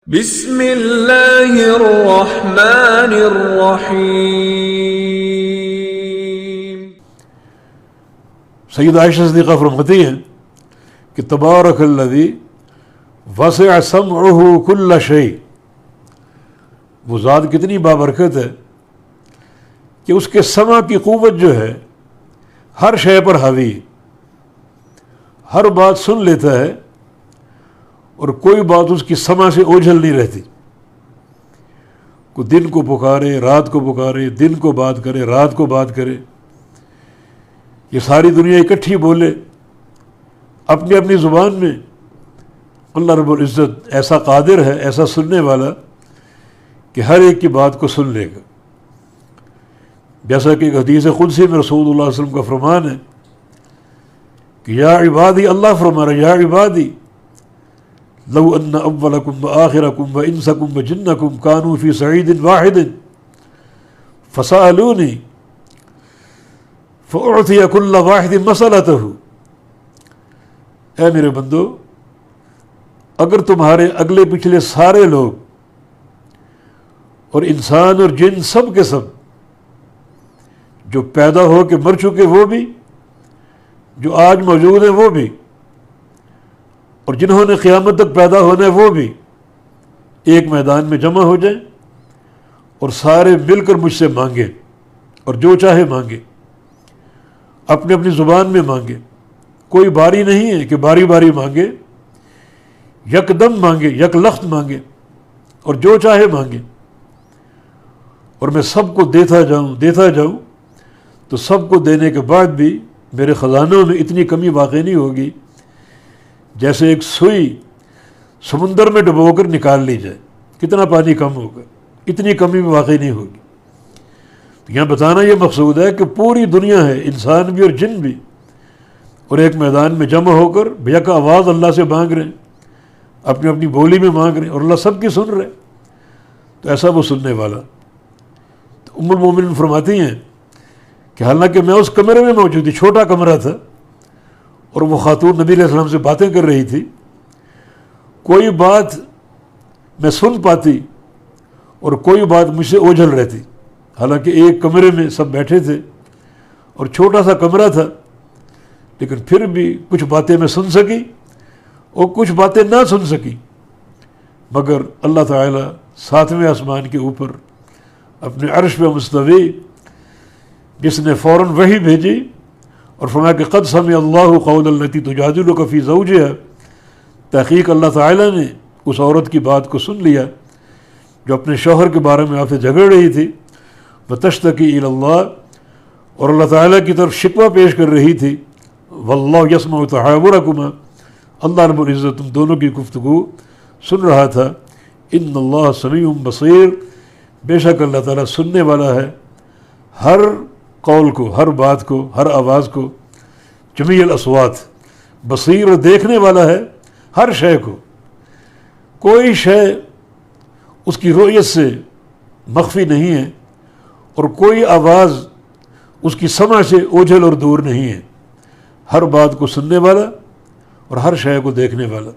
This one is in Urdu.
بسم اللہ الرحمن الرحیم۔ سید عائشہ صدیقہ فرماتی ہیں کہ تبارک الذی وسع سمعہ کل شیء، وہ ذات کتنی بابرکت ہے کہ اس کے سمع کی قوت جو ہے ہر شے پر حاوی ہے، ہر بات سن لیتا ہے اور کوئی بات اس کی سمع سے اوجھل نہیں رہتی۔ کوئی دن کو پکارے، رات کو پکارے، دن کو بات کرے، رات کو بات کرے، یہ ساری دنیا اکٹھی بولے اپنی اپنی زبان میں، اللہ رب العزت ایسا قادر ہے، ایسا سننے والا کہ ہر ایک کی بات کو سن لے گا۔ جیسا کہ ایک حدیث قدسی میں رسول اللہ صلی اللہ علیہ وسلم کا فرمان ہے کہ یا عبادی، اللہ فرما رہا ہے، یا عبادی لو ان اولکم وآخرکم وانسکم وجنکم کانوا فی صعید واحد فسألونی فأعطی کل واحد مسألتہ۔ اے میرے بندو، اگر تمہارے اگلے پچھلے سارے لوگ اور انسان اور جن سب کے سب، جو پیدا ہو کے مر چکے وہ بھی، جو آج موجود ہیں وہ بھی، اور جنہوں نے قیامت تک پیدا ہونا ہے وہ بھی، ایک میدان میں جمع ہو جائیں اور سارے مل کر مجھ سے مانگیں، اور جو چاہے مانگے، اپنی اپنی زبان میں مانگے، کوئی باری نہیں ہے کہ باری باری مانگے، یکدم مانگے، یک لخت مانگے، اور جو چاہے مانگے، اور میں سب کو دیتا جاؤں تو سب کو دینے کے بعد بھی میرے خزانوں میں اتنی کمی واقع نہیں ہوگی جیسے ایک سوئی سمندر میں ڈبو کر نکال لی جائے، کتنا پانی کم ہوگا، اتنی کمی بھی واقع نہیں ہوگی۔ تو یہاں بتانا یہ مقصود ہے کہ پوری دنیا ہے، انسان بھی اور جن بھی، اور ایک میدان میں جمع ہو کر بیک آواز اللہ سے مانگ رہے ہیں، اپنی اپنی بولی میں مانگ رہے ہیں، اور اللہ سب کی سن رہے، تو ایسا وہ سننے والا۔ تو ام المومنین فرماتی ہیں کہ حالانکہ میں اس کمرے میں موجود تھی، چھوٹا کمرہ تھا، اور وہ خاتون نبی علیہ السلام سے باتیں کر رہی تھی، کوئی بات میں سن پاتی اور کوئی بات مجھ سے اوجھل رہتی، حالانکہ ایک کمرے میں سب بیٹھے تھے اور چھوٹا سا کمرہ تھا، لیکن پھر بھی کچھ باتیں میں سن سکی اور کچھ باتیں نہ سن سکی، مگر اللہ تعالیٰ ساتویں آسمان کے اوپر اپنے عرش پہ مستوی، جس نے فوراً وحی بھیجی اور فرمایا کہ قد سمع اللہ قول التی تجادلک فی زوجہا، تحقیق اللہ تعالیٰ نے اس عورت کی بات کو سن لیا جو اپنے شوہر کے بارے میں آپ سے جھگڑ رہی تھی، وتشتکی الی اللہ، اور اللہ تعالیٰ کی طرف شکوہ پیش کر رہی تھی، واللہ یسمع تحاورکما، اللہ رب العزت تم دونوں کی گفتگو سن رہا تھا، ان اللہ سمیع بصیر، بے شک اللہ تعالیٰ سننے والا ہے ہر قول کو، ہر بات کو، ہر آواز کو، جمیع الاصوات، بصیر اور دیکھنے والا ہے ہر شے کو، کوئی شے اس کی رؤیت سے مخفی نہیں ہے اور کوئی آواز اس کی سمع سے اوجھل اور دور نہیں ہے، ہر بات کو سننے والا اور ہر شے کو دیکھنے والا۔